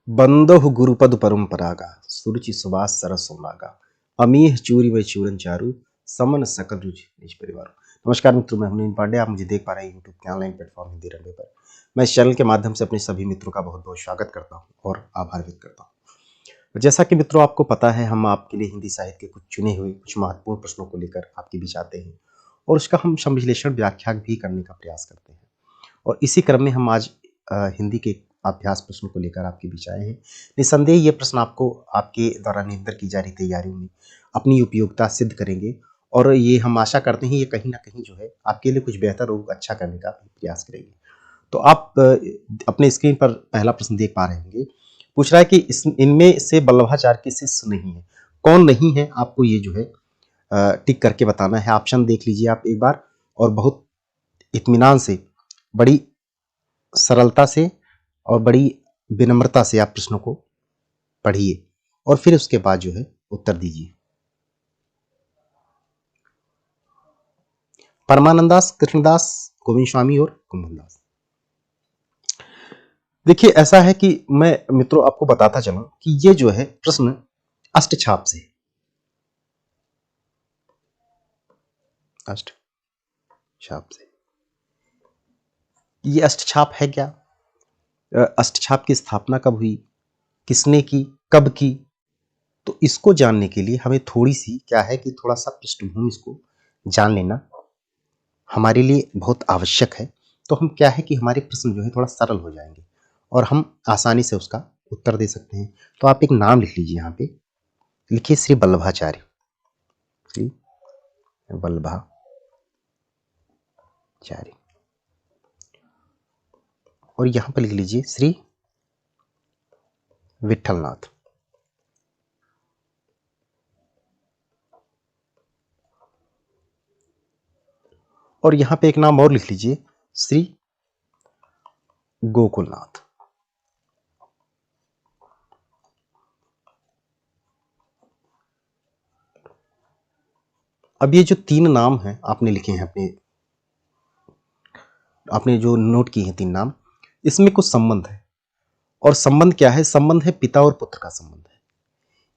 बंदोहु गुरुपद परंपरागा सुरुचि सुबास सरस सोनागा अमीह चूरी व चूरन चारू समन सकल रुचि निज परिवार। नमस्कार मित्रों, मैं हूं पांडे। आप मुझे देख पा रहे हैं यूट्यूब के ऑनलाइन प्लेटफॉर्म हिंदी रंडे पर। मैं इस चैनल के माध्यम से अपने सभी मित्रों का बहुत बहुत स्वागत करता हूं और आभार व्यक्त करता हूं। जैसा कि मित्रों आपको पता है, हम आपके लिए हिंदी साहित्य के कुछ चुने हुए कुछ महत्वपूर्ण प्रश्नों को लेकर आपके बीच आते हैं और उसका हम संश्लेषण व्याख्या भी करने का प्रयास करते हैं। और इसी क्रम में हम आज हिंदी के अभ्यास प्रश्नों को लेकर आपके बीच आए हैं। निस्संदेह ये प्रश्न आपको आपके द्वारा निरंतर की जा रही तैयारियों में अपनी उपयोगिता सिद्ध करेंगे और ये हम आशा करते हैं ये कहीं ना कहीं जो है आपके लिए कुछ बेहतर और अच्छा करने का प्रयास करेंगे। तो आप अपने स्क्रीन पर पहला प्रश्न देख पा रहे होंगे। पूछ रहा है कि इनमें से वल्लभाचार्य के शिष्य नहीं है। कौन नहीं है, आपको ये जो है टिक करके बताना है। ऑप्शन देख लीजिए आप एक बार और बहुत इत्मीनान से, बड़ी सरलता से और बड़ी विनम्रता से आप प्रश्नों को पढ़िए और फिर उसके बाद जो है उत्तर दीजिए। परमानंदास, कृष्णदास, गोविंद स्वामी और कुंभनदास। देखिए, ऐसा है कि मैं मित्रों आपको बताता चलूं कि ये जो है प्रश्न अष्टछाप से, अष्टछाप से। ये अष्टछाप है क्या? अष्टछाप की स्थापना कब हुई, किसने की, कब की? तो इसको जानने के लिए हमें थोड़ी सी क्या है कि थोड़ा सा पृष्ठभूमि इसको जान लेना हमारे लिए बहुत आवश्यक है। तो हम क्या है कि हमारे प्रश्न जो है थोड़ा सरल हो जाएंगे और हम आसानी से उसका उत्तर दे सकते हैं। तो आप एक नाम लिख लीजिए, यहाँ पे लिखिए श्री वल्लभाचार्य, श्री वल्लभाचार्य, और यहाँ पर लिख लीजिए श्री विठलनाथ। और यहाँ पे एक नाम और लिख लीजिए श्री गोकुलनाथ। अब ये जो तीन नाम हैं आपने लिखे हैं, आपने जो नोट किए हैं तीन नाम, इसमें कुछ संबंध है। और संबंध क्या है? संबंध है पिता और पुत्र का संबंध है।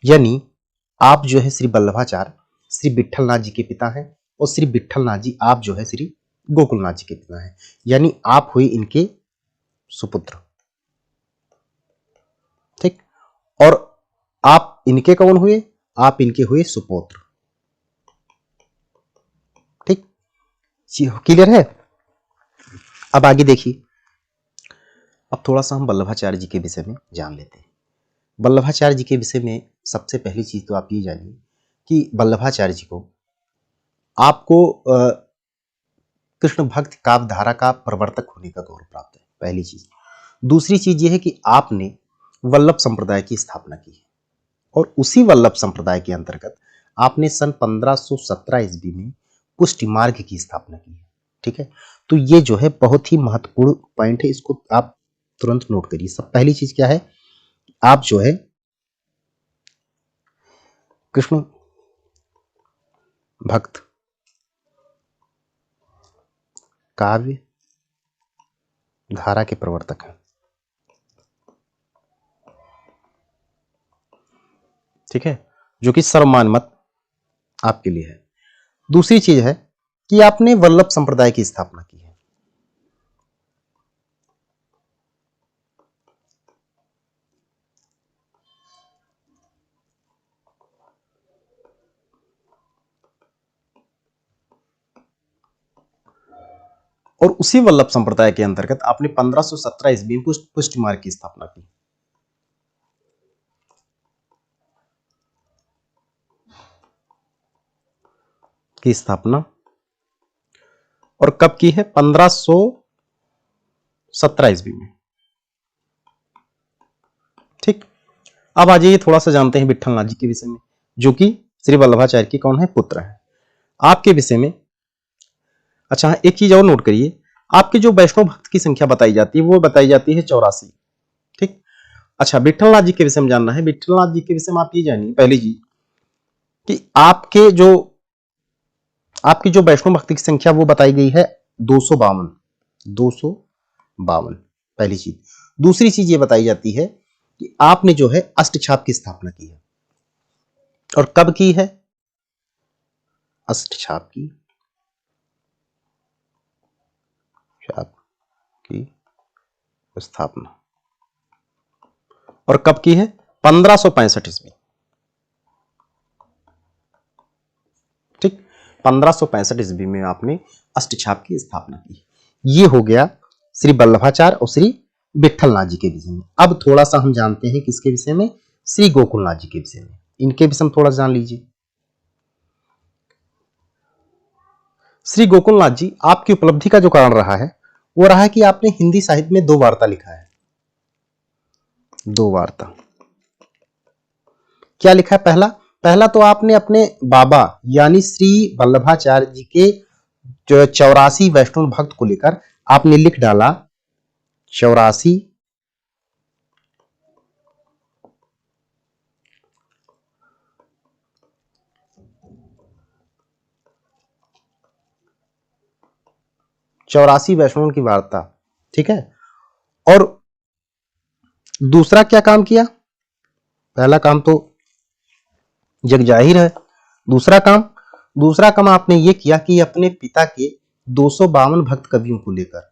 यानी आप जो है श्री वल्लभाचार्य श्री विठलनाथ जी के पिता हैं और श्री विठलनाथ जी आप जो है श्री गोकुलनाथ जी के पिता हैं। यानी आप हुए इनके सुपुत्र, ठीक। और आप इनके कौन हुए? आप इनके हुए सुपुत्र, ठीक। क्लियर है? अब आगे देखिए। अब थोड़ा सा हम वल्लभाचार्य जी के विषय में जान लेते हैं। वल्लभाचार्य जी के विषय में सबसे पहली चीज तो आप ये जानिए कि वल्लभाचार्य जी को आपको कृष्ण भक्त काव्य धारा का प्रवर्तक होने का गौरव प्राप्त है, पहली चीज। दूसरी चीज यह है कि आपने वल्लभ संप्रदाय की स्थापना की है और उसी वल्लभ संप्रदाय के अंतर्गत आपने सन 1517 ईस्वी में पुष्टि मार्ग की स्थापना की है, ठीक है। तो ये जो है बहुत ही महत्वपूर्ण पॉइंट है, इसको आप तुरंत नोट करिए। सब पहली चीज क्या है? आप जो है कृष्ण भक्त काव्य धारा के प्रवर्तक हैं, ठीक है, जो कि सर्वमान्य मत आपके लिए है। दूसरी चीज है कि आपने वल्लभ संप्रदाय की स्थापना की है। और उसी वल्लभ संप्रदाय के अंतर्गत आपने 1517 ईस्वी में पुष्टि मार्ग की स्थापना की स्थापना और कब की है? 1517 ईस्वी में, ठीक। अब आ जाइए, थोड़ा सा जानते हैं विठलनाथ जी के विषय में, जो कि श्री वल्लभाचार्य के कौन है? पुत्र है। आपके विषय में अच्छा एक चीज और नोट करिए, आपके जो वैष्णव भक्त की संख्या बताई जाती है वो बताई जाती है 84, ठीक। अच्छा, विठलनाथ जी के विषय में जानना है। विठलनाथ जी के विषय में आप ये जानिए पहली चीज कि आपकी जो वैष्णव भक्ति की संख्या वो बताई गई है 252, 252, पहली चीज। दूसरी चीज ये बताई जाती है कि आपने जो है अष्टछाप की स्थापना की है। और कब की है अष्टछाप की छाप की स्थापना, और कब की है 1565 ईस्वी। ठीक, 1565 ईस्वी में आपने अष्टछाप की स्थापना की। ये हो गया श्री वल्लभाचार्य और श्री विट्ठलनाथ जी के विषय में। अब थोड़ा सा हम जानते हैं किसके विषय में, श्री गोकुलनाथ जी के विषय में। इनके विषय में थोड़ा जान लीजिए। श्री गोकुलनाथ जी, आपकी उपलब्धि का जो कारण रहा है वो रहा है कि आपने हिंदी साहित्य में 2 वार्ता लिखा है। 2 वार्ता क्या लिखा है? पहला तो आपने अपने बाबा यानी श्री वल्लभाचार्य जी के जो 84 वैष्णव भक्त को लेकर आपने लिख डाला 84 वैष्णव की वार्ता। ठीक है, और दूसरा क्या काम किया? पहला काम तो जग जाहिर है। दूसरा काम आपने ये किया कि अपने पिता के 252 भक्त कवियों को लेकर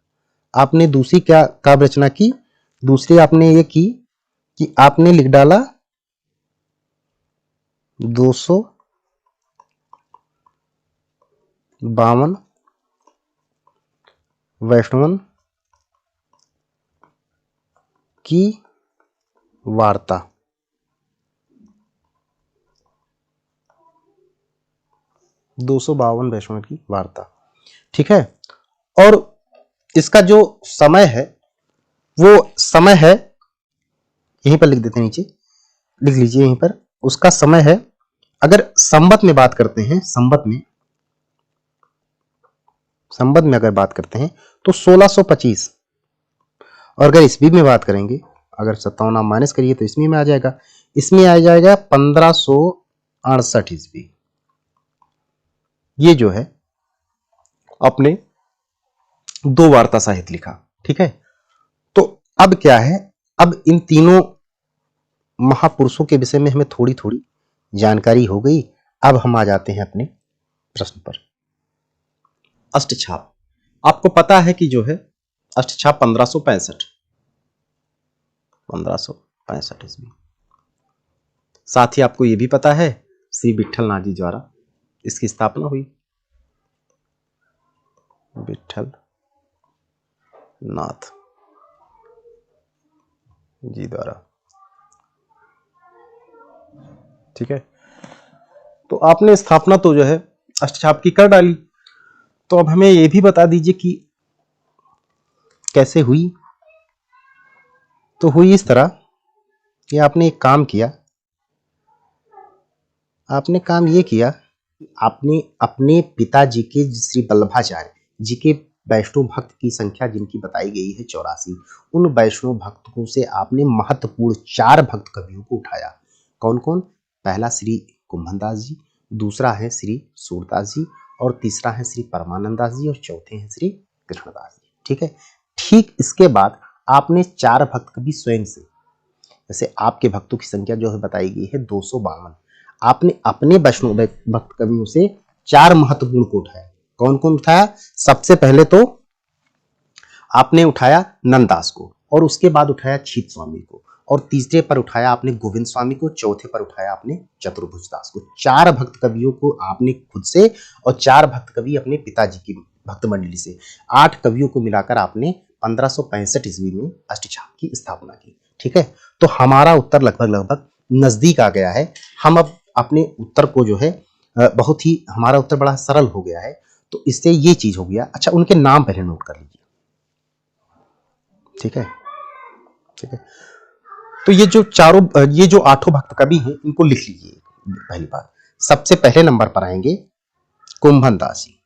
आपने दूसरी क्या काव्य रचना की? दूसरी आपने ये की कि आपने लिख डाला 252 वैष्णवन की वार्ता। 252 वैष्णव की वार्ता। ठीक है, और इसका जो समय है वो समय है, यहीं पर लिख देते हैं, नीचे लिख लीजिए यहीं पर। उसका समय है, अगर संवत में बात करते हैं, संवत में अगर बात करते हैं तो 1625, और अगर ईस्वी में बात करेंगे, अगर 57 आप माइनस करिए तो इसमें आ जाएगा, 1568 ईस्वी। ये जो है अपने 2 वार्ता साहित्य लिखा। ठीक है, तो अब क्या है, अब इन तीनों महापुरुषों के विषय में हमें थोड़ी थोड़ी जानकारी हो गई। अब हम आ जाते हैं अपने प्रश्न पर। अष्टछाप, आपको पता है कि जो है अष्टछाप 1565 ईस्वी। साथ ही आपको यह भी पता है श्री विट्ठलनाथ जी द्वारा इसकी स्थापना हुई, विट्ठल नाथ जी द्वारा। ठीक है, तो आपने स्थापना तो जो है अष्टछाप की कर डाली, तो अब हमें यह भी बता दीजिए कि कैसे हुई। तो हुई इस तरह कि आपने एक काम किया, आपने काम ये किया, आपने अपने पिताजी के श्री वल्लभाचार्य जी के वैष्णव भक्त की संख्या जिनकी बताई गई है 84, उन वैष्णव भक्तों से आपने महत्वपूर्ण 4 भक्त कवियों को उठाया। कौन कौन? पहला श्री कुंभनदास जी, दूसरा है श्री सूरदास जी, और तीसरा है श्री परमानंद दास जी, और चौथे हैं श्री कृष्णदास जी। ठीक है, ठीक इसके बाद आपने 4 भक्त कवि स्वयं से, जैसे आपके भक्तों की संख्या जो है बताई गई है 252, आपने अपने वैष्णव भक्त कवियों से 4 महत्वपूर्ण को उठाया। कौन कौन उठाया? सबसे पहले तो आपने उठाया नंददास को, और उसके बाद उठाया छीत स्वामी को, और तीसरे पर उठाया आपने गोविंद स्वामी को, चौथे पर उठाया आपने चतुर्भुज दास को। 4 भक्त कवियों को आपने खुद से, और 4 भक्त कवि अपने पिताजी की भक्त मंडली से, 8 कवियों को मिलाकर आपने 1565 ईस्वी में अष्टछाप की स्थापना की। ठीक है, तो हमारा उत्तर लगभग नजदीक आ गया है। हम अब अपने उत्तर को जो है बहुत ही, हमारा उत्तर बड़ा सरल हो गया है, तो इससे ये चीज हो गया। अच्छा, उनके नाम पहले नोट कर लीजिए। ठीक है, ठीक है, तो ये जो 8 भक्त कवि हैं इनको लिख लीजिए। पहली बात, सबसे पहले नंबर पर आएंगे कुंभन दास जी,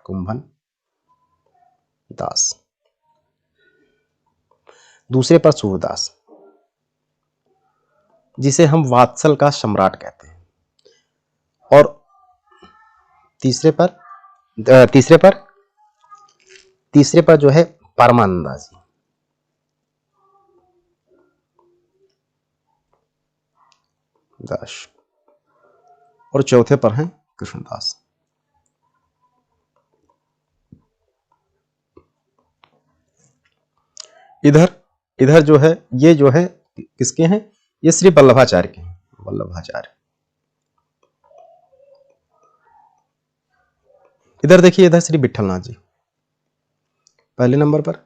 कुंभन दास। दूसरे पर सूरदास, जिसे हम वात्सल का सम्राट कहते हैं, और तीसरे पर जो है परमानंद दास जी। दास और चौथे पर हैं कृष्णदास। इधर इधर जो है ये जो है किसके हैं, ये श्री वल्लभाचार्य के हैं, वल्लभाचार्य। इधर देखिए, इधर श्री विठलनाथ जी पहले नंबर पर,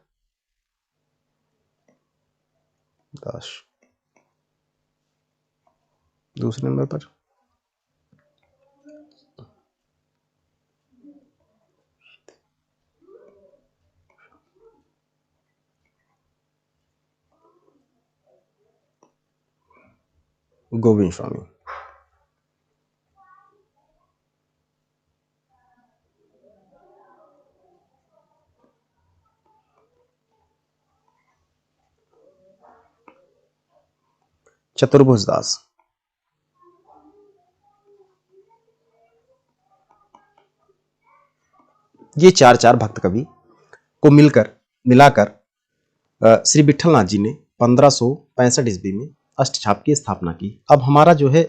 दास दूसरे नंबर पर, गोविंद स्वामी। चतुर्भुज दास। ये चार चार भक्त कवि को मिलाकर श्री विठलनाथ जी ने 1565 ईस्वी में अष्टछाप की स्थापना की। अब हमारा जो है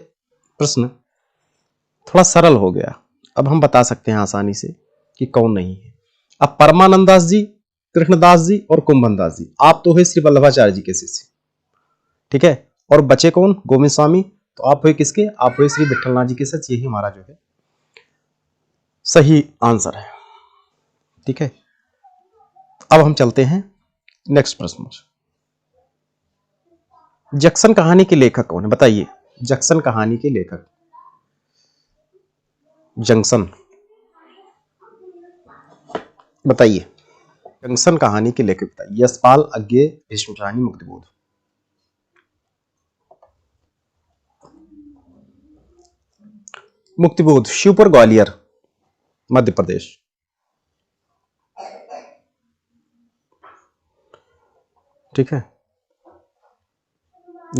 प्रश्न थोड़ा सरल हो गया, अब हम बता सकते हैं आसानी से कि कौन नहीं है। अब परमानंद दास जी, कृष्णदास जी और कुंभन दास जी, आप तो है श्री वल्लभाचार्य जी के शिष्य, ठीक है, और बचे कौन, गोविंद स्वामी, तो आप हुए किसके, आप हुए श्री विठलनाथ जी के शिष्य। यही हमारा जो है सही आंसर है, ठीक है। अब हम चलते हैं नेक्स्ट प्रश्न। जैक्सन कहानी के लेखक कौन है, बताइए। जैक्सन कहानी के लेखक, जंक्शन, बताइए। जंक्शन कहानी के लेखक बताइए। यशपाल, अज्ञेय, भीष्मशाही, मुक्तिबोध। मुक्तिबोध शिवपुर ग्वालियर मध्य प्रदेश, ठीक है,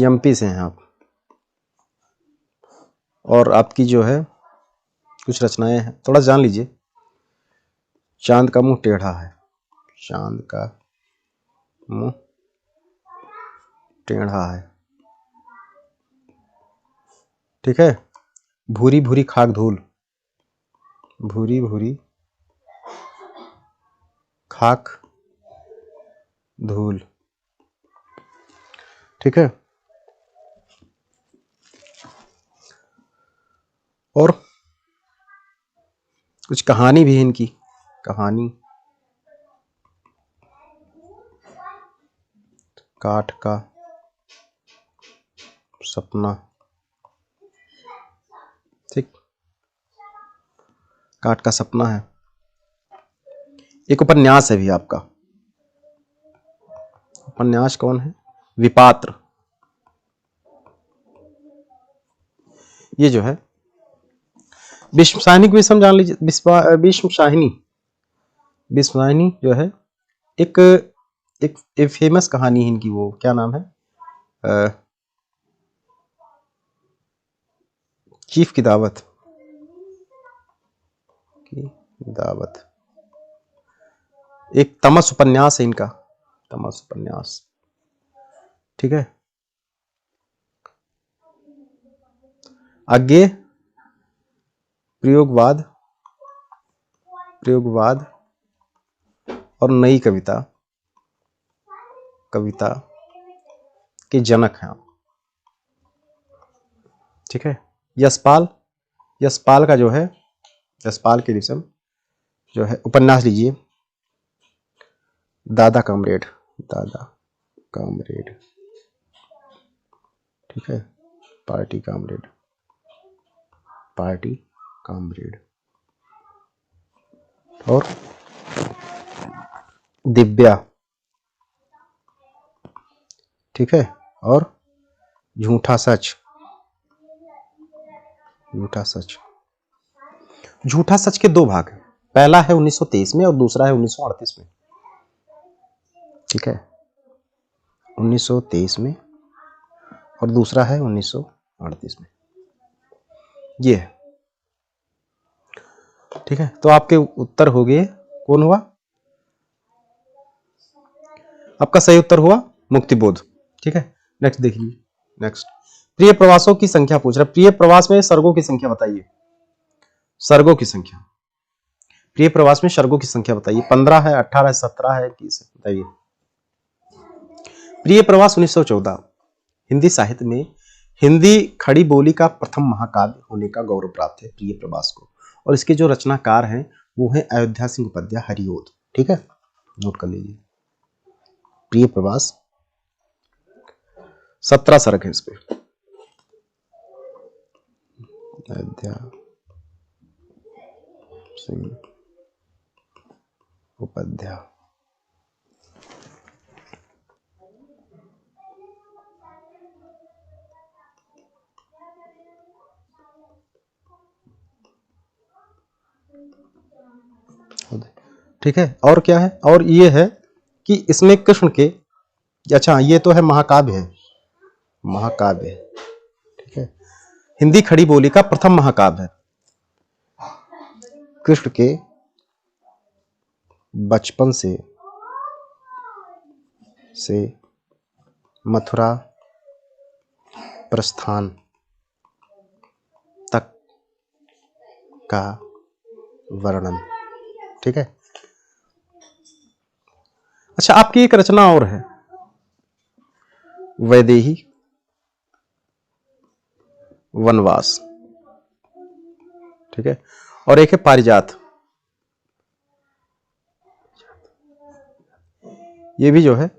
एमपी से हैं आप। और आपकी जो है कुछ रचनाएं हैं, थोड़ा जान लीजिए। चांद का मुंह टेढ़ा है, चांद का मुंह टेढ़ा है, ठीक है। भूरी भूरी खाक धूल, भूरी भूरी खाक धूल, ठीक है। और कुछ कहानी भी है इनकी, कहानी काठ का सपना, ठीक, काठ का सपना है। एक उपन्यास है भी आपका, उपन्यास कौन है, विपात्र। ये जो है विश्वसाहिनी को भी हम जान लीजिए। विश्वसाहिनी, विश्वसाहिनी जो है एक एक, एक फेमस कहानी है इनकी, वो क्या नाम है, चीफ की दावत, की दावत, एक तमस उपन्यास है इनका, तमस उपन्यास, ठीक है। अज्ञेय, प्रयोगवाद, प्रयोगवाद और नई कविता, कविता के जनक हैं आप, ठीक है। यशपाल, यशपाल का जो है, यशपाल के विषय जो है उपन्यास लीजिए, दादा कामरेड, दादा कामरेड, ठीक है। Party comrade, party comrade. और दिव्या, ठीक है। और झूठा सच, झूठा सच। झूठा सच के दो भाग हैं, पहला है 1923 में और दूसरा है 1938 में, ठीक है। 1923 में और दूसरा है 1938 में, ये है, ठीक है। तो आपके उत्तर हो गए, कौन हुआ, आपका सही उत्तर हुआ मुक्तिबोध, ठीक है। नेक्स्ट देखिए, नेक्स्ट प्रिय प्रवासों की संख्या पूछ रहा है। प्रिय प्रवास में सर्गों की संख्या बताइए, सर्गों की संख्या। प्रिय प्रवास में सर्गों की संख्या बताइए। 15 है, 18 है, 17 है, 21 है, बताइए। प्रिय प्रवास 1914 हिंदी साहित्य में हिंदी खड़ी बोली का प्रथम महाकाव्य होने का गौरव प्राप्त है प्रिय प्रवास को। और इसके जो रचनाकार हैं वो है अयोध्या सिंह उपाध्याय हरिओद। ठीक है, नोट कर लीजिए। प्रिय प्रवास 17 सर्ग है इस पे। अयोध्या सिंह उपाध्याय। ठीक है, और क्या है, और ये है कि इसमें कृष्ण के, अच्छा ये तो है महाकाव्य है, महाकाव्य है। ठीक है, हिंदी खड़ी बोली का प्रथम महाकाव्य है। कृष्ण के बचपन से मथुरा प्रस्थान तक का वर्णन। ठीक है, अच्छा आपकी एक रचना और है, वैदेही वनवास। ठीक है, और एक है पारिजात। ये भी जो है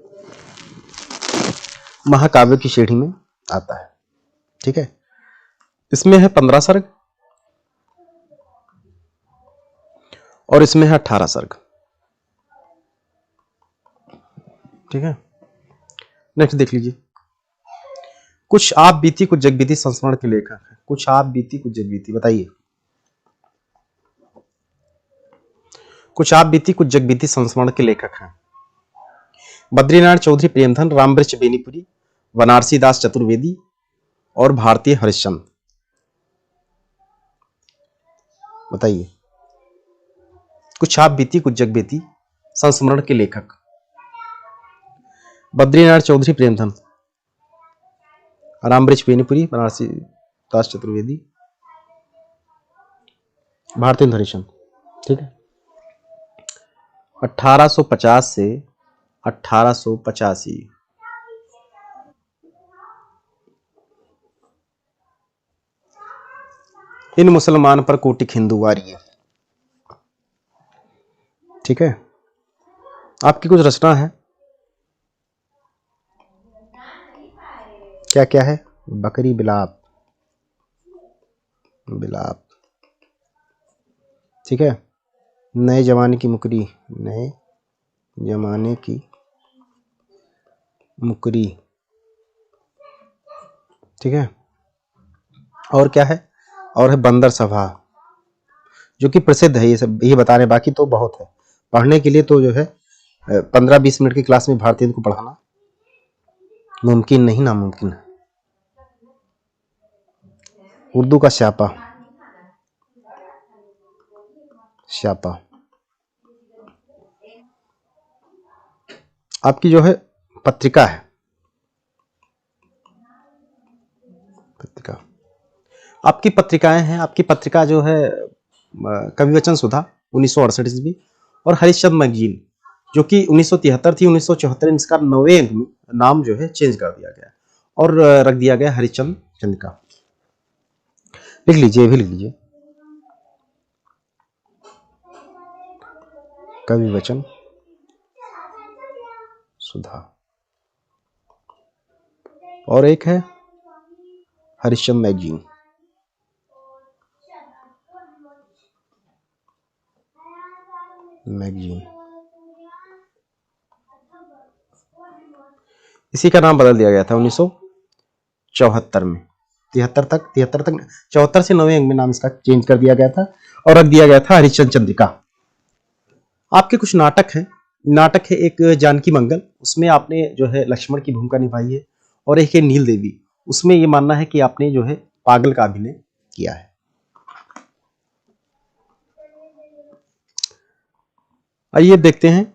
महाकाव्य की श्रेणी में आता है। ठीक है, इसमें है 15 सर्ग और इसमें है 18 सर्ग। ठीक है, नेक्स्ट देख लीजिए। कुछ आप बीती कुछ जग बीती संस्मरण के लेखक है। कुछ आप बीती कुछ जग बीती, बताइए। कुछ आप बीती कुछ जग बीती संस्मरण के लेखक हैं बद्रीनारायण चौधरी प्रेमधन, रामवृक्ष बेनीपुरी, बनारसी दास चतुर्वेदी और भारतीय हरिश्चंद्र। बताइए, कुछ आप बीती कुछ जग बीती संस्मरण के लेखक बद्रीनारायण चौधरी प्रेमधन, रामवृक्ष बेनीपुरी, बनारसी दास चतुर्वेदी, भारतीय हरिश्चंद्र। ठीक है, 1850 से 1885 इन मुसलमान पर कोटिक हिंदू वारिये। ठीक है, आपकी कुछ रचना है, क्या क्या है? बकरी बिलाप, बिलाप। ठीक है, नए जमाने की मुकरी, नए जमाने की मुकरी। ठीक है, और क्या है? और है बंदर सभा, जो कि प्रसिद्ध है। ये सब ये बता रहे, बाकी तो बहुत है पढ़ने के लिए। तो जो है 15-20 मिनट की क्लास में भारतीय को पढ़ाना मुमकिन नहीं, नामुमकिन है। उर्दू का स्यापा, स्यापा। आपकी जो है पत्रिका है, पत्रिका। आपकी पत्रिकाएं हैं, आपकी पत्रिका जो है कवि वचन सुधा 1968 ईस्वी और हरिश्चंद्र मैगजीन जो कि 1973 थी, 1974 में इसका 9वें अंक में नाम जो है चेंज कर दिया गया और रख दिया गया हरिश्चंद्र चंद्रिका। लिख लीजिए, भी लिख लीजिए, कवि वचन सुधा। और एक है हरिश्चंद्र मैगजीन। मैगजीन इसी का नाम बदल दिया गया था 1974 में। 73 तक 74 से 9वें अंक में नाम इसका चेंज कर दिया गया था और रख दिया गया था हरिश्चंद्र चंद्रिका। आपके कुछ नाटक हैं, नाटक है एक जानकी मंगल, उसमें आपने जो है लक्ष्मण की भूमिका निभाई है, और एक है नील देवी, उसमें ये मानना है कि आपने जो है पागल का अभिनय किया है। आइए देखते हैं,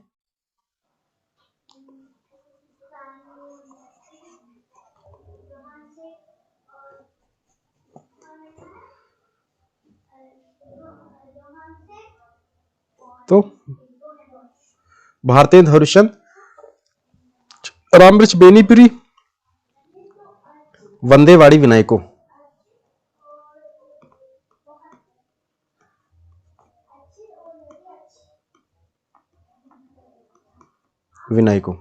तो भारतेंद्र हरिश्चंद्र, रामवृक्ष बेनीपुरी, वंदेवाड़ी विनायको। विनायको,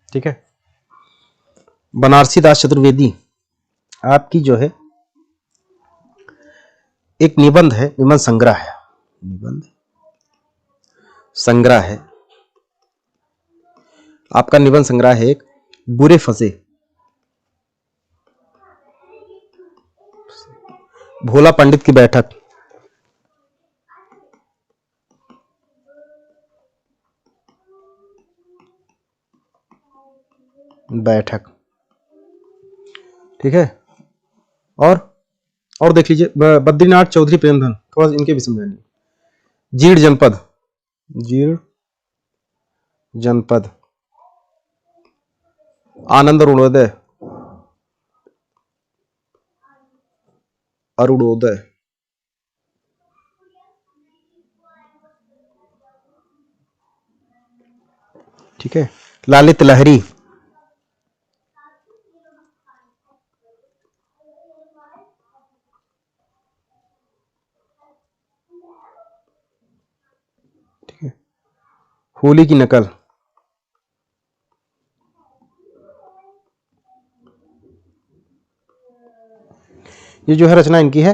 ठीक है। बनारसी दास चतुर्वेदी आपकी जो है एक निबंध है, निबंध संग्रह है, निबंध संग्रह है आपका, निबंध संग्रह है एक, बुरे फंसे। भोला पंडित की बैठक, बैठक, ठीक है। और देख लीजिए बद्रीनाथ चौधरी प्रेमधन, थोड़ा सा इनके विषय में जानिए। जीड़ जनपद, जीड़ जनपद, आनंद अरुणोदय, अरुणोदय, ठीक है। लालित लहरी, ठीक है। होली की नकल, ये जो है रचना इनकी है।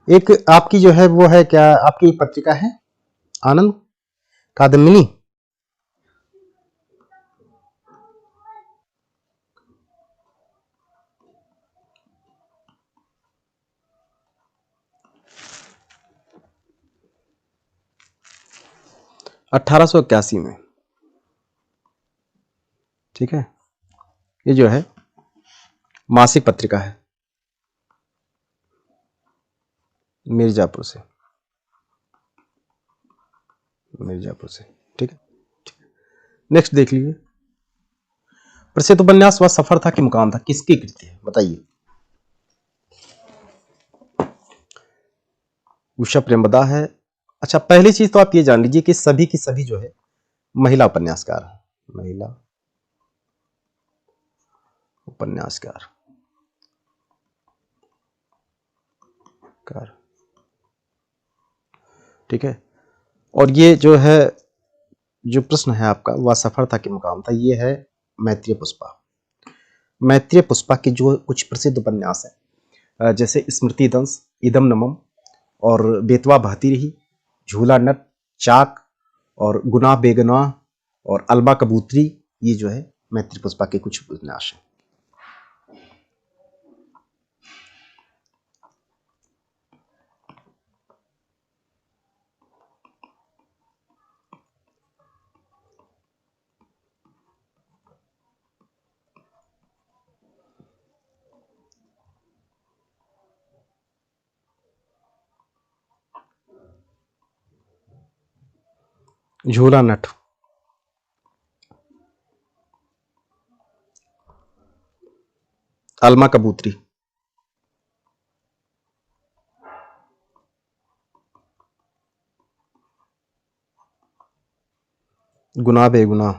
एक आपकी जो है वो है क्या, आपकी पत्रिका है आनंद कादम्बिनी, (1881) में, ठीक है। ये जो है मासिक पत्रिका है, मिर्जापुर से, मिर्जापुर से, ठीक है। नेक्स्ट देख लीजिए, प्रसिद्ध उपन्यास वह सफर था कि मुकाम था, किसकी कृति है बताइए। उषा प्रेमदा है। अच्छा, पहली चीज तो आप ये जान लीजिए कि सभी की सभी जो है महिला उपन्यासकार है, महिला उपन्यासकार कार, ठीक है। और ये जो है, जो प्रश्न है आपका, वह सफर था कि मुकाम था, ये है मैत्रेय पुष्पा। मैत्रेय पुष्पा की जो कुछ प्रसिद्ध उपन्यास है, जैसे स्मृति दंश, इदम नमम, और बेतवा बहती रही, झूला नट, चाक, और गुनाह बेगुनाह, और अलबा कबूतरी, ये जो है मैत्रेय पुष्पा के कुछ उपन्यास हैं। झूला नट, अलमा कबूतरी, गुनाह बेगुनाह,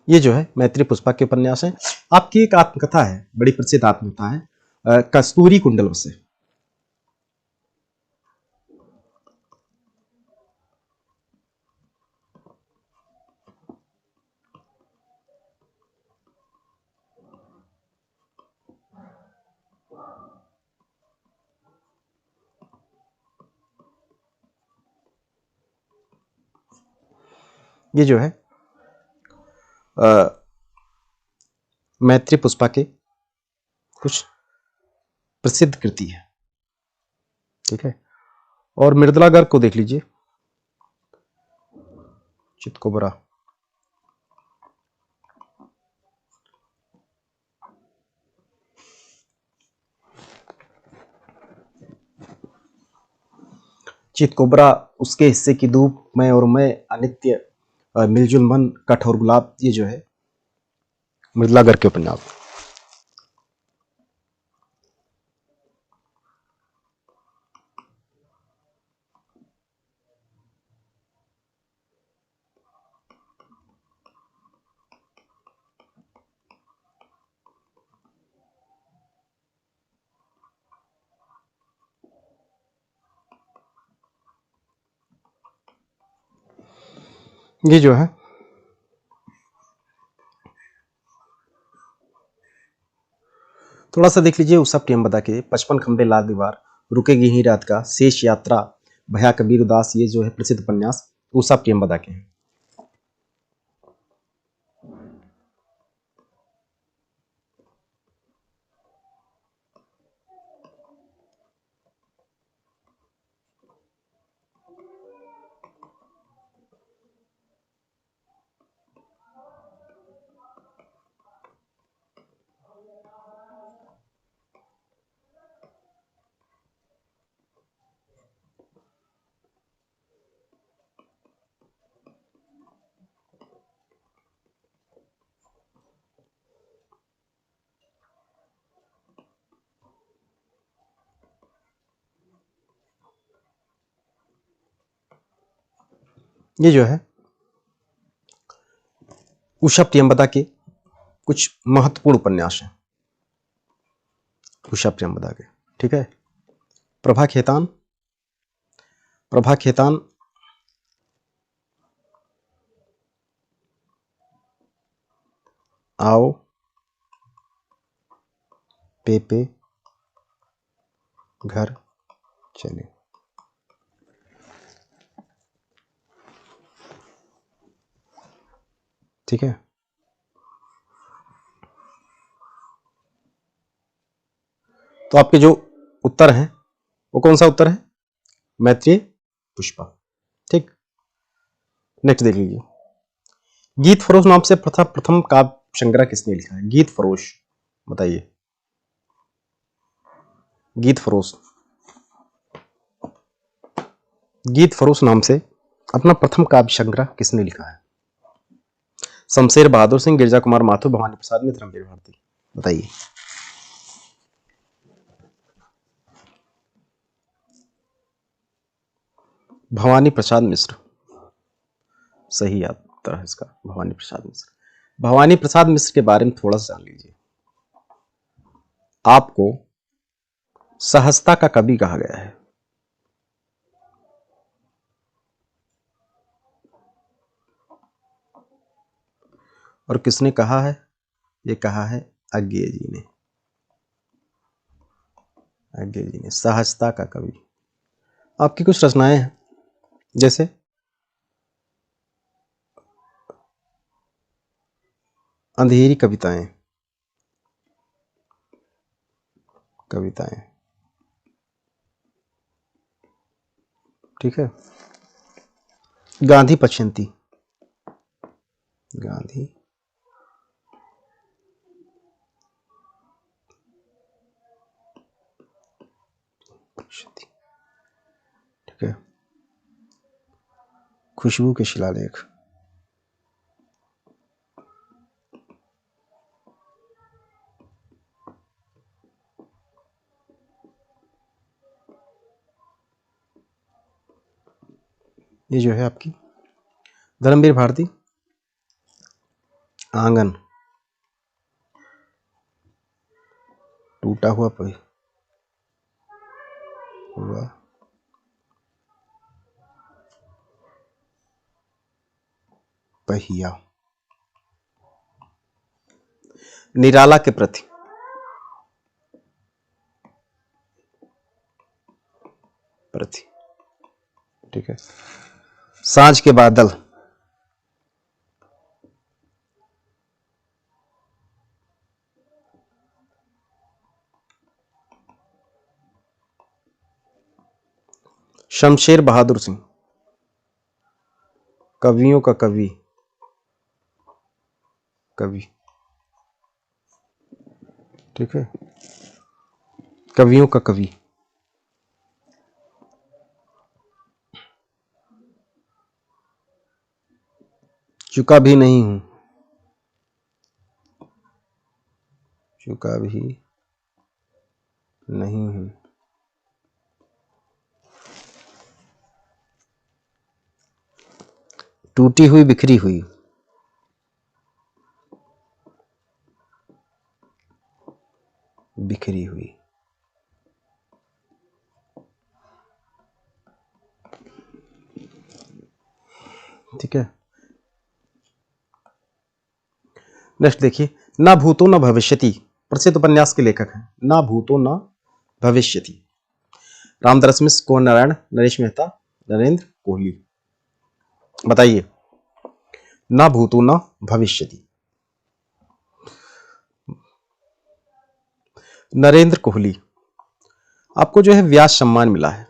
ये जो है मैत्रेय पुष्पा के उपन्यास है। आपकी एक आत्मकथा है, बड़ी प्रसिद्ध आत्मकथा है, कस्तूरी कुंडल से। ये जो है मैत्रेय पुष्पा के कुछ प्रसिद्ध कृति है, ठीक है। और मृदुला गर्ग को देख लीजिए, चितकोबरा, चितकोबरा, उसके हिस्से की धूप, मैं और मैं, अनित्य, मिलजुल मन, कठोर गुलाब, ये जो है मृदुला गर्ग के उपन्यास। ये जो है थोड़ा सा देख लीजिए। उषा प्रियंवदा के 55 खंबे लाल दीवार, रुकेगी ही रात का, शेष यात्रा, भया कबीर उदास, ये जो है प्रसिद्ध उपन्यास उषा प्रियंवदा के हैं। ये जो है उषा प्रियंवदा के कुछ महत्वपूर्ण उपन्यास हैं उषा प्रियंवदा के। ठीक है। प्रभा खेतान, प्रभा खेतान आओ पे घर चले। ठीक है। तो आपके जो उत्तर हैं वो कौन सा उत्तर है? मैत्रेय पुष्पा। ठीक। नेक्स्ट देख लीजिए। गीत फरोश नाम से प्रथम काव्य संग्रह किसने लिखा है? गीत फरोश, बताइए। गीत फरोश, गीत फरोश नाम से अपना प्रथम काव्य संग्रह किसने लिखा है? शमशेर बहादुर सिंह, गिरजा कुमार माथुर, भवानी प्रसाद मिश्र, धर्मवीर भारती, बताइए। भवानी प्रसाद मिश्र सही उत्तर है इसका, भवानी प्रसाद मिश्र। भवानी प्रसाद मिश्र के बारे में थोड़ा सा जान लीजिए। आपको सहजता का कवि कहा गया है। और किसने कहा है? ये कहा है अज्ञेय जी ने। अज्ञेय जी ने सहजता का कवि। आपकी कुछ रचनाएं हैं जैसे अंधेरी कविताएं, कविताएं। ठीक है। गांधी पछयंती, गांधी पछयंती। ठीक है। खुशबू के शिलालेख, ये जो है आपकी धर्मवीर भारती आंगन, टूटा हुआ हुआ पहिया, निराला के प्रति, प्रति। ठीक है। सांझ के बादल, शमशेर बहादुर सिंह कवियों का कवि, कवि। ठीक है। कवियों का कवि। चुका भी नहीं हूं, चुका भी नहीं हूं, टूटी हुई बिखरी हुई, बिखरी हुई। ठीक है। नेक्स्ट देखिए, ना भूतो न भविष्यति प्रसिद्ध उपन्यास के लेखक हैं। ना भूतो न भविष्यति, रामदास मिश्र, कुंवर नारायण, नरेश मेहता, नरेंद्र कोहली। बताइए, ना भूतो न भविष्यति। नरेंद्र कोहली। आपको जो है व्यास सम्मान मिला है।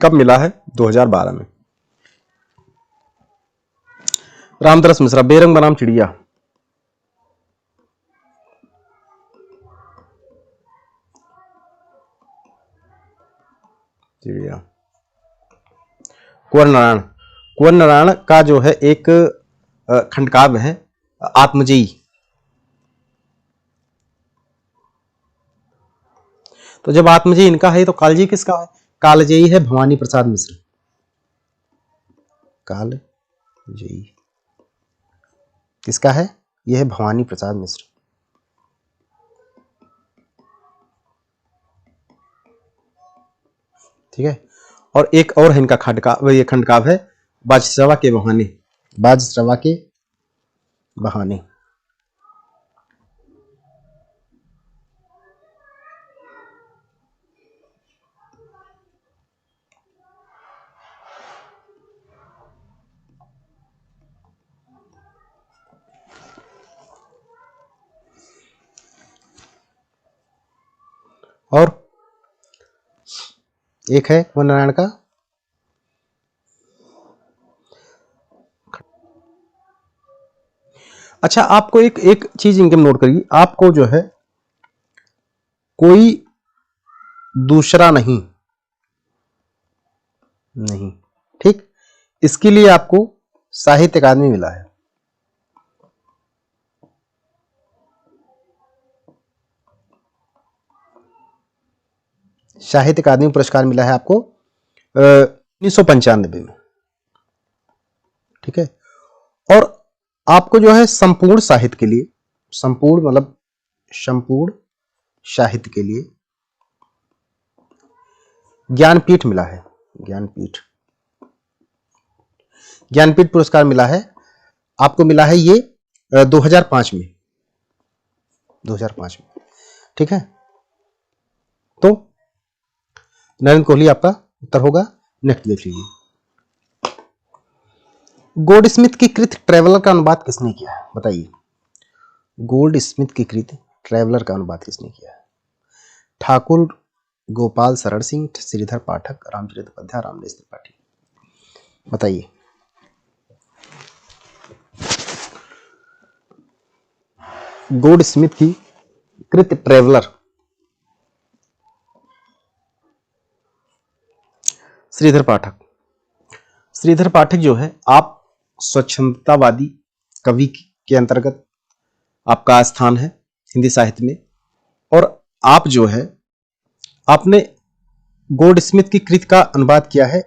कब मिला है? 2012 में। रामदास मिश्रा, बेरंग बनाम चिड़िया। चिड़िया। कुंवर नारायण। कुंवर नारायण का जो है एक खंडकाव्य है आत्मजयी। तो जब आत्मजयी इनका है तो कालजयी किसका है? कालजयी है भवानी प्रसाद मिश्र। कालजयी किसका है? यह है भवानी प्रसाद मिश्र। ठीक है। और एक और है इनका खंडकाव्य, ये खंडकाव्य है बाजरवा के बहाने। बाजरवा के बहाने। और एक है कुंवर नारायण का अच्छा, आपको एक एक चीज इनके नोट करिए, आपको जो है कोई दूसरा नहीं, नहीं, ठीक, इसके लिए आपको साहित्य अकादमी मिला है। साहित्य अकादमी पुरस्कार मिला है आपको 1995 में। ठीक है। और आपको जो है संपूर्ण साहित्य के लिए, संपूर्ण मतलब संपूर्ण साहित्य के लिए ज्ञानपीठ मिला है। ज्ञानपीठ, ज्ञानपीठ पुरस्कार मिला है आपको, मिला है ये 2005 में। 2005 में। ठीक है। तो नरेंद्र कोहली आपका उत्तर होगा। नेक्स्ट देख लीजिए, गोल्ड स्मिथ की कृत ट्रेवलर का अनुवाद किसने किया है? बताइए, गोल्ड स्मिथ की कृत ट्रेवलर का अनुवाद किसने किया है? ठाकुर गोपाल शरण सिंह, श्रीधर पाठक, रामचरित उपाध्याय, रामदास त्रिपाठी। बताइए, गोल्ड स्मिथ की कृत ट्रेवलर, श्रीधर पाठक। श्रीधर पाठक जो है, आप स्वच्छंदतावादी कवि के अंतर्गत आपका स्थान है हिंदी साहित्य में। और आप जो है, आपने गोल्ड स्मिथ की कृत का अनुवाद किया है।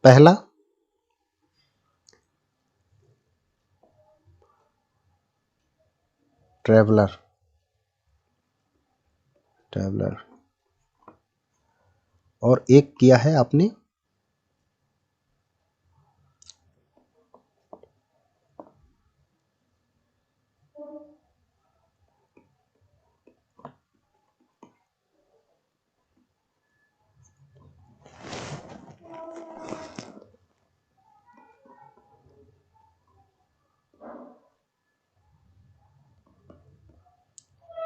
पहला ट्रेवलर, ट्रेवलर, और एक किया है आपने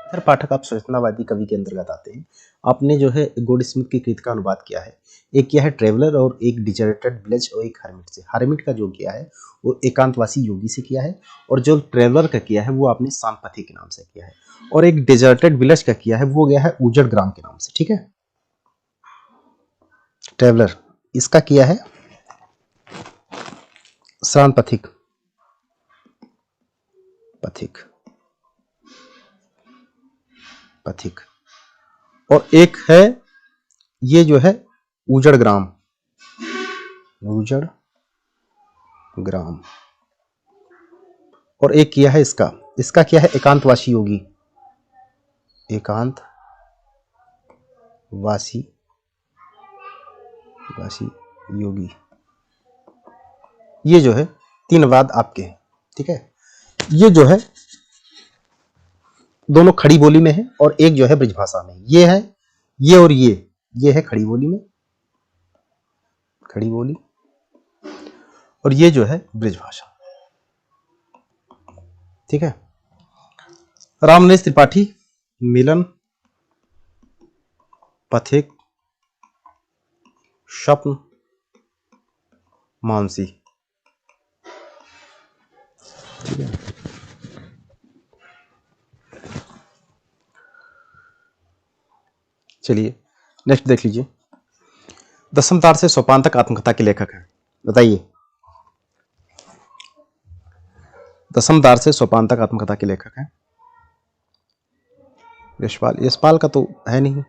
सर पाठक, आप स्वच्छंदतावादी कवि के अंतर्गत आते हैं। आपने जो है गोल्ड स्मिथ की कृत का अनुवाद किया है। एक किया है ट्रेवलर और एक डिजर्टेड विलेज और एक हर्मिट से। हर्मिट का जो किया है वो एकांतवासी योगी से किया है, और जो ट्रेवलर का किया है वो आपने शांत पथिक के नाम से किया है, और एक डिजर्टेड विलेज का किया है वो गया है उजड़ ग्राम के नाम से। ठीक है। ट्रेवलर इसका किया है शांत पथिक, पथिक, पथिक। और एक है ये जो है उजड़ ग्राम, उजड़ ग्राम। और एक किया है इसका, इसका किया है एकांतवासी योगी, एकांत वासी, वासी योगी। ये जो है 3 अपवाद आपके हैं, ठीक है। ये जो है दोनों खड़ी बोली में है और एक जो है ब्रजभाषा में। ये है ये और ये है खड़ी बोली में, खड़ी बोली, और ये जो है ब्रजभाषा, ठीक है। रामनरेश त्रिपाठी, मिलन, पथिक, स्वप्न, मानसी, ठीक है। चलिए नेक्स्ट देख लीजिए। दसम तार से सोपान तक आत्मकथा के लेखक हैं, बताइए। दसम तार से सोपान तक आत्मकथा के लेखक हैं यशपाल। यशपाल का तो है नहीं,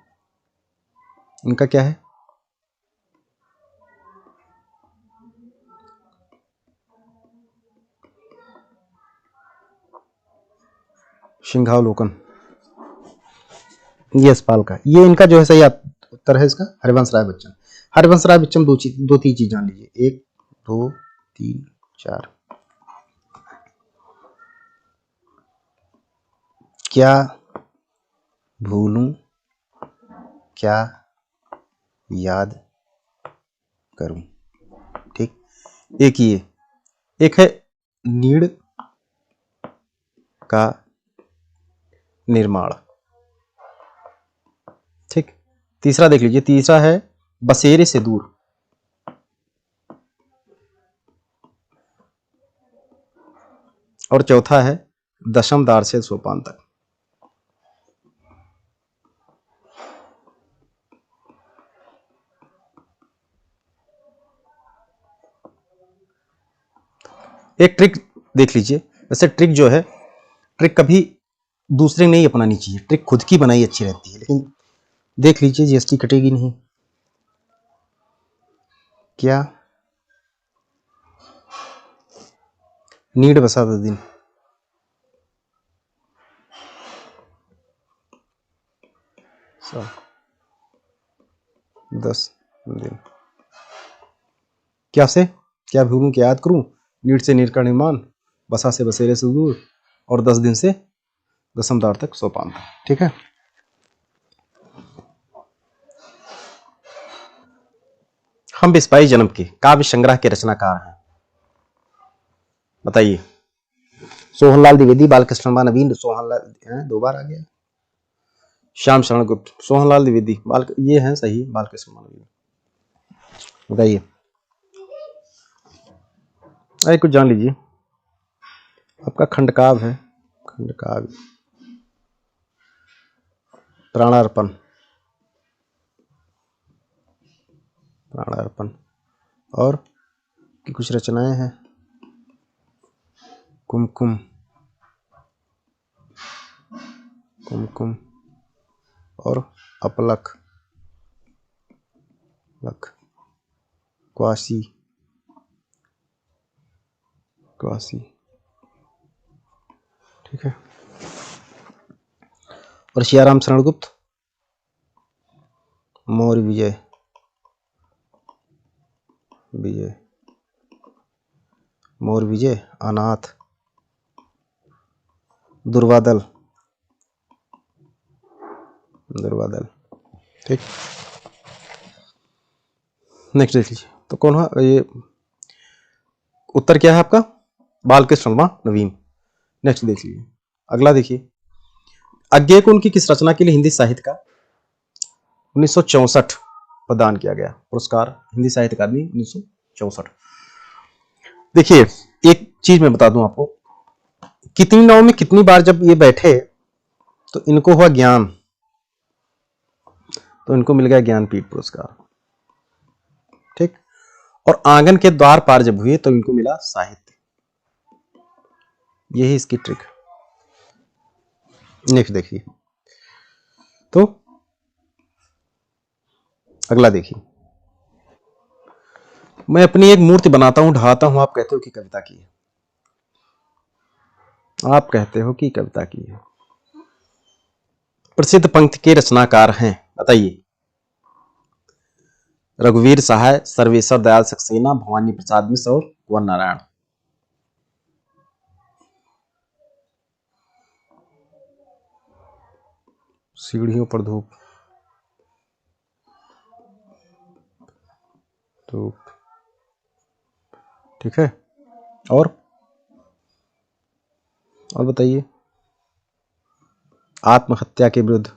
इनका क्या है? सिंहावलोकन, ये यशपाल का। ये इनका जो है सही उत्तर है इसका हरिवंश राय बच्चन। हरिवंश राय बच्चन दो तीन चीज जान लीजिए, 1 2 3 4। क्या भूलूं क्या याद करूं, ठीक। एक ये, एक है नीड़ का निर्माण, ठीक। तीसरा देख लीजिए, तीसरा है बसेरे से दूर, और चौथा है दशम दार से सोपान तक। एक ट्रिक देख लीजिए, वैसे ट्रिक जो है, ट्रिक कभी दूसरे नहीं अपनानी चाहिए, ट्रिक खुद की बनाई अच्छी रहती है। लेकिन देख लीजिए जीएसटी कटेगी नहीं। क्या नीड बसा 10 दिन, सो 10 दिन। क्या से क्या भूलूं क्या याद करूं, नीड से नीड का निर्माण, बसा से बसेरे से दूर, और 10 दिन से दसम दार तक सोपान तक, ठीक है। हम बिस्पाई जन्म के काव्य संग्रह के रचनाकार हैं, बताइए। सोहनलाल द्विवेदी, बालकृष्ण वर्मा, नवीन, सोहनलाल 2 बार आ गया। श्याम शरण गुप्त, सोहनलाल द्विवेदी, ये हैं सही बालकृष्ण वर्मा, नवीन, बताइए। अरे कुछ जान लीजिए, आपका खंडकाव्य है, खंडकाव्य, प्राणार्पण, प्राणार्पण, और की कुछ रचनाएं हैं, कुमकुम, कुमकुम, और अपलक, लख, क्वासी, क्वासी, ठीक है। और सियाराम शरण गुप्त, मौर्य विजय, विजय, मौर्य विजय, अनाथ, दुर्वादल, दुर्वादल, ठीक। नेक्स्ट देख लीजिए, तो कौन है ये, उत्तर क्या है आपका? बालकृष्ण वर्मा, नवीन। नेक्स्ट देख लीजिए, अगला देखिए। अज्ञेय को उनकी किस रचना के लिए हिंदी साहित्य का 1964 प्रदान किया गया पुरस्कार, हिंदी साहित्य अकादमी 1964। देखिए एक चीज मैं बता दूं आपको, कितनी नाव में कितनी बार जब ये बैठे तो इनको हुआ ज्ञान, तो इनको मिल गया ज्ञानपीठ पुरस्कार, ठीक। और आंगन के द्वार पार जब हुए तो इनको मिला साहित्य, यही इसकी ट्रिक। नेक्स्ट देखिए, तो अगला देखिए। मैं अपनी एक मूर्ति बनाता हूं, ढाता हूं, आप कहते हो कि कविता की है, आप कहते हो कि कविता की है। प्रसिद्ध पंक्ति के रचनाकार हैं, बताइए। रघुवीर सहाय, सर्वेश्वर दयाल सक्सेना, भवानी प्रसाद मिश्र और कुंवर नारायण। सीढ़ियों पर धूप, धूप, ठीक है। और बताइए, आत्महत्या के विरुद्ध,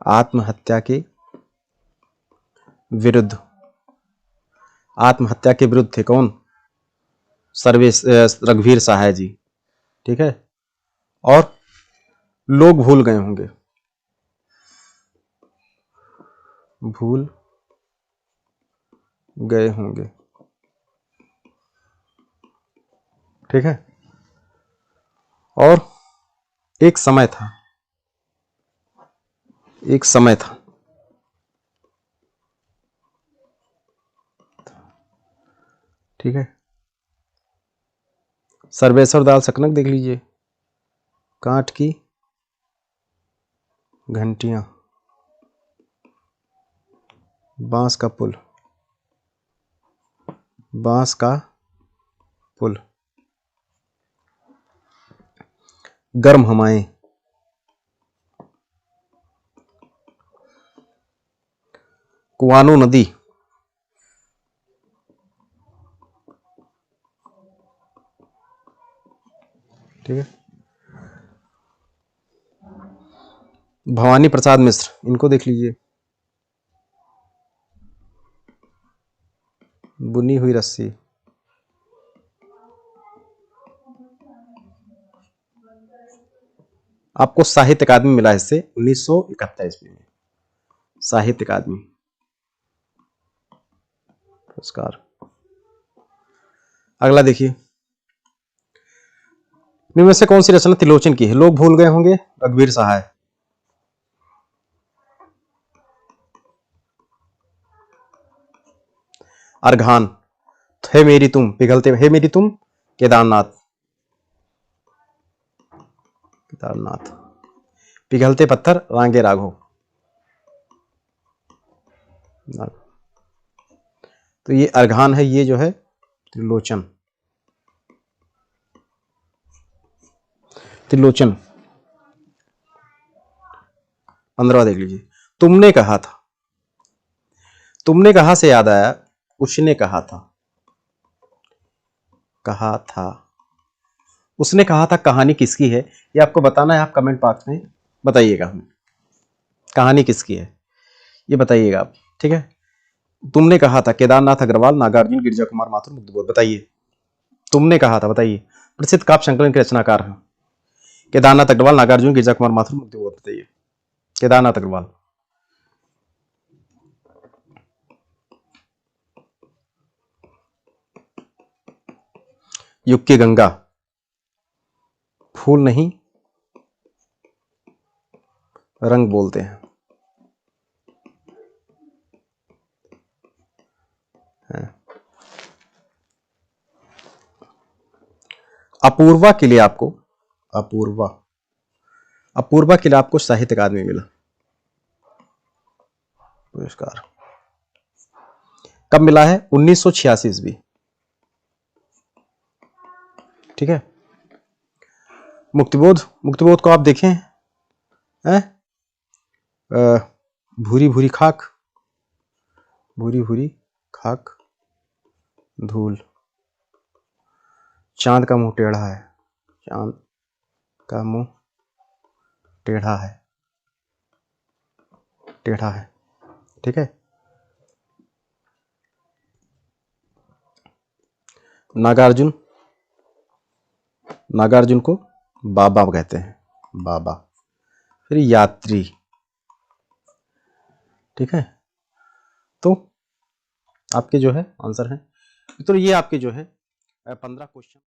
आत्महत्या के विरुद्ध, आत्महत्या के विरुद्ध थे कौन? रघुवीर सहाय जी, ठीक है। और लोग भूल गए होंगे, भूल गए होंगे, ठीक है। और एक समय था, एक समय था, ठीक है। सर्वेश्वर दाल सकनक देख लीजिए, कांट की घंटियां, बांस का पुल, बांस का पुल, गर्म हवाएं, कुआनो नदी, ठीक है। भवानी प्रसाद मिश्र, इनको देख लीजिए, बुनी हुई रस्सी, आपको साहित्य अकादमी मिला इससे 1971 ईस्वी में, साहित्य अकादमी पुरस्कार। अगला देखिए, निम्न में से कौन सी रचना त्रिलोचन की है? लोग भूल गए होंगे, रघुवीर सहाय। अर्घान, हे मेरी तुम, पिघलते, हे मेरी तुम, केदारनाथ, केदारनाथ, पिघलते पत्थर, रांगे राघव। तो ये अर्घान है, ये जो है त्रिलोचन, त्रिलोचन। 15वां देख लीजिए, तुमने कहा था, तुमने कहा से याद आया, उसने कहा था, कहा था, उसने कहा था, कहानी किसकी है ये आपको बताना है, आप कमेंट बॉक्स में बताइएगा हमें, कहानी किसकी है ये बताइएगा आप, ठीक है। तुमने कहा था, केदारनाथ अग्रवाल, नागार्जुन, गिरजा कुमार माथुर, मुग्धबोध। बताइए, तुमने कहा था, बताइए। प्रसिद्ध काव्य संकलन के रचनाकार हैं केदारनाथ अग्रवाल, नागार्जुन, गिरजा कुमार माथुर, मुग्धबोध। बताइए, केदारनाथ अग्रवाल। युग की गंगा, फूल नहीं रंग बोलते हैं, अपूर्वा के लिए आपको, अपूर्वा, अपूर्वा के लिए आपको साहित्य अकादमी मिला पुरस्कार। कब मिला है? 1986 ईस्वी, ठीक है। मुक्तिबोध, मुक्तिबोध को आप देखें हैं, भूरी भूरी खाक, भूरी भूरी खाक, धूल, चांद का मुंह टेढ़ा है, चांद का मुंह टेढ़ा है, टेढ़ा है, ठीक है। नागार्जुन, नागार्जुन को बाबा कहते हैं, बाबा। फिर यात्री, ठीक है। तो आपके जो है आंसर है, तो ये आपके जो है 15 क्वेश्चन।